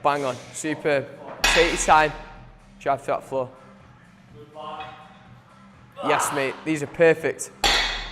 Bang on, superb. Take your time, drive through that floor. Yes mate, these are perfect.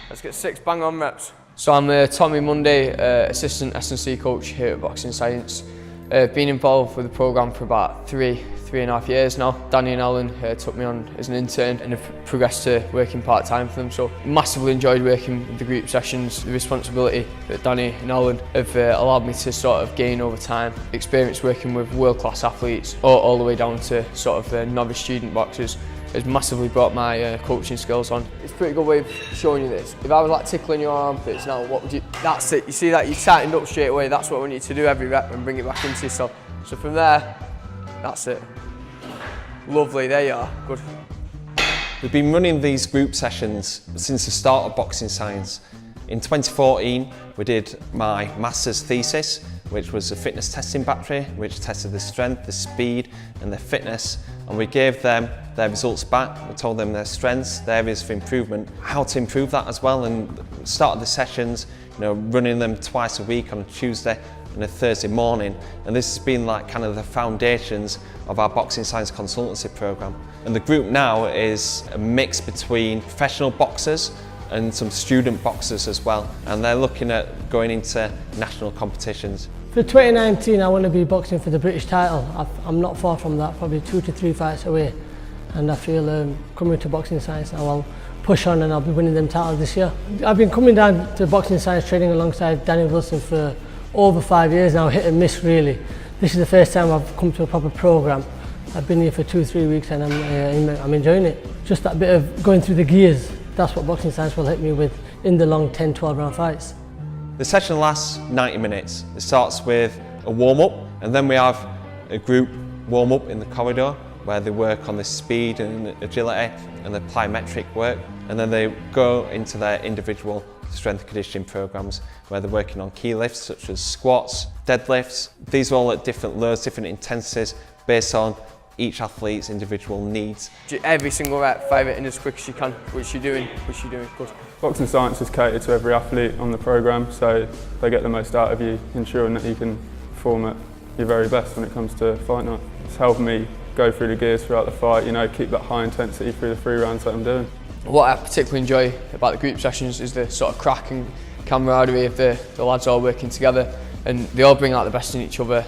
Let's get 6 bang on reps. So I'm Tommy Munday, assistant S&C coach here at Boxing Science. Been involved with the programme for about three and a half years now. Danny and Alan took me on as an intern and have progressed to working part-time for them. So massively enjoyed working with the group sessions. The responsibility that Danny and Alan have allowed me to sort of gain over time. Experience working with world-class athletes all the way down to sort of novice student boxers has massively brought my coaching skills on. It's a pretty good way of showing you this. If I was like tickling your armpits now, what would you... That's it, you see that? You tightened up straight away. That's what we need to do every rep and bring it back into yourself. So from there, that's it. Lovely, there you are, good. We've been running these group sessions since the start of Boxing Science. In 2014, we did my master's thesis, which was a fitness testing battery, which tested the strength, the speed and the fitness. And we gave them their results back. We told them their strengths, their areas for improvement, how to improve that as well, and started the sessions, running them twice a week on a Tuesday and a Thursday morning. And this has been like kind of the foundations of our Boxing Science consultancy program. And the group now is a mix between professional boxers and some student boxers as well. And they're looking at going into national competitions. For 2019, I want to be boxing for the British title. I'm not far from that, probably 2 to 3 fights away. And I feel coming to Boxing Science now, I'll push on and I'll be winning them titles this year. I've been coming down to Boxing Science training alongside Danny Wilson for over 5 years now, hit and miss really. This is the first time I've come to a proper programme. I've been here for 2-3 weeks and I'm enjoying it. Just that bit of going through the gears, that's what Boxing Science will help me with in the long 10-12 round fights. The session lasts 90 minutes. It starts with a warm-up and then we have a group warm-up in the corridor where they work on the speed and agility and the plyometric work, and then they go into their individual strength and conditioning programs where they're working on key lifts such as squats, deadlifts. These are all at different loads, different intensities based on each athlete's individual needs. Every single rep, 5 it in as quick as you can, which you're doing, good. Boxing Science is catered to every athlete on the programme, so they get the most out of you, ensuring that you can perform at your very best when it comes to fight night. It's helped me go through the gears throughout the fight, keep that high intensity through the 3 rounds that I'm doing. What I particularly enjoy about the group sessions is the sort of crack and camaraderie of the lads all working together, and they all bring out the best in each other,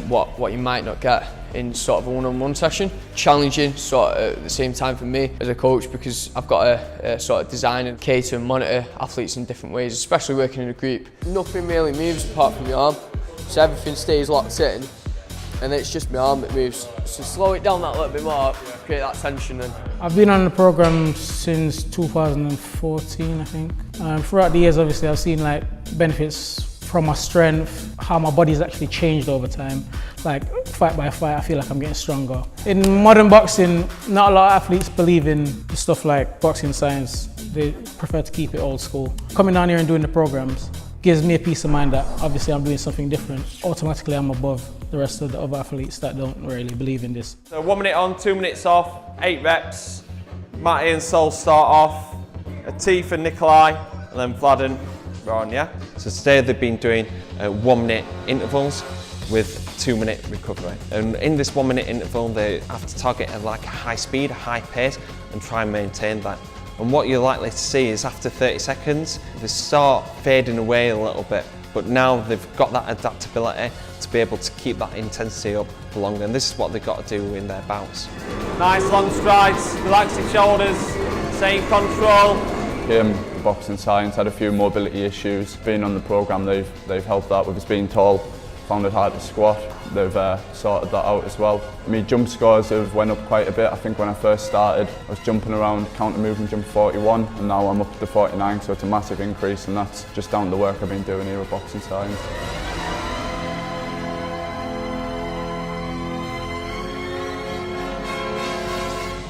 what you might not get in sort of a one-on-one session. Challenging sort of at the same time for me as a coach, because I've got to sort of design and cater and monitor athletes in different ways, especially working in a group. Nothing really moves apart from your arm, so everything stays locked in, and it's just my arm that moves. So slow it down that little bit more, create that tension. And I've been on the programme since 2014, I think. Throughout the years, obviously, I've seen benefits from my strength, how my body's actually changed over time. Fight by fight, I feel like I'm getting stronger. In modern boxing, not a lot of athletes believe in stuff like Boxing Science. They prefer to keep it old school. Coming down here and doing the programmes gives me a peace of mind that obviously I'm doing something different. Automatically I'm above the rest of the other athletes that don't really believe in this. So 1 minute on, 2 minutes off, 8 reps. Matty and Sol start off, Atif and Nikolai, and then Vlad and Ron, yeah? So today they've been doing 1 minute intervals with 2 minute recovery. And in this 1 minute interval, they have to target a high speed, a high pace, and try and maintain that. And what you're likely to see is after 30 seconds, they start fading away a little bit, but now they've got that adaptability to be able to keep that intensity up for longer, and this is what they've got to do in their bouts. Nice long strides, relax your shoulders, stay in control. Boxing Science had a few mobility issues. Being on the programme, they've helped that with us being tall. Found it hard to squat. They've sorted that out as well. My jump scores have went up quite a bit. I think when I first started, I was jumping around counter movement jump 41, and now I'm up to 49, so it's a massive increase, and that's just down to the work I've been doing here at Boxing Science.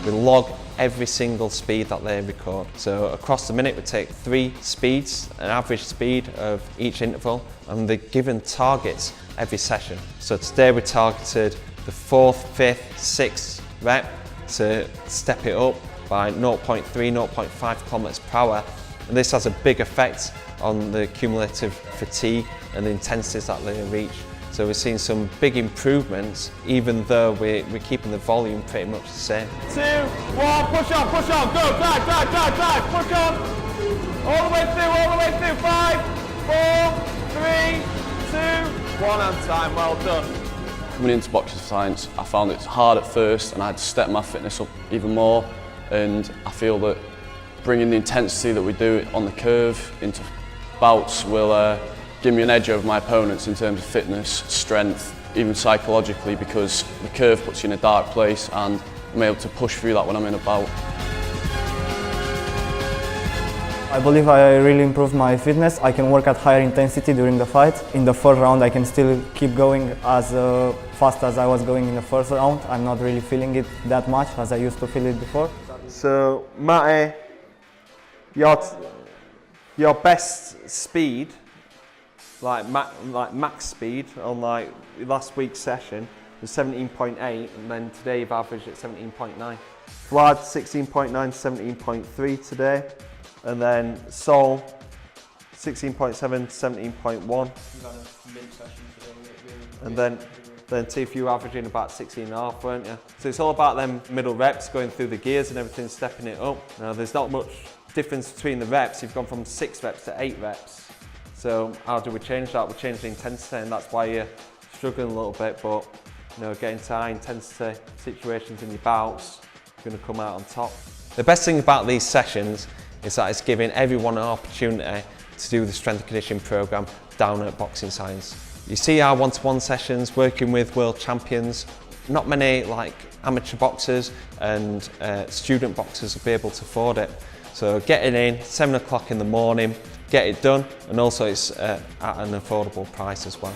We log every single speed that they record. So across the minute we take 3 speeds, an average speed of each interval, and they're given targets every session. So today we targeted the 4th, 5th, 6th rep to step it up by 0.3, 0.5 kilometers per hour. And this has a big effect on the cumulative fatigue and the intensities that they reach. So we're seeing some big improvements, even though we're keeping the volume pretty much the same. 2, 1, push on, go, drive, push on, all the way through, 5, 4, 3, 2, 1 and time, well done. Coming into Boxing Science, I found it hard at first and I had to step my fitness up even more, and I feel that bringing the intensity that we do on the curve into bouts will give me an edge over my opponents in terms of fitness, strength, even psychologically, because the curve puts you in a dark place and I'm able to push through that when I'm in a bout. I believe I really improved my fitness. I can work at higher intensity during the fight. In the first round I can still keep going as fast as I was going in the first round. I'm not really feeling it that much as I used to feel it before. So Matty, your best speed, like max speed on like last week's session was 17.8, and then today you've averaged at 17.9. Vlad 16.9, 17.3 today, and then Sol 16.7, 17.1. And then Tiff, you were averaging about 16.5, weren't you? So it's all about them middle reps, going through the gears and everything, stepping it up. Now there's not much difference between the reps. You've gone from 6 reps to 8 reps. So how do we change that? We change the intensity, and that's why you're struggling a little bit, but getting to high intensity situations in your bouts, you're going to come out on top. The best thing about these sessions is that it's giving everyone an opportunity to do the strength and conditioning program down at Boxing Science. You see our one-to-one sessions working with world champions. Not many like amateur boxers and student boxers will be able to afford it. So getting in 7 o'clock in the morning, get it done, and also it's at an affordable price as well.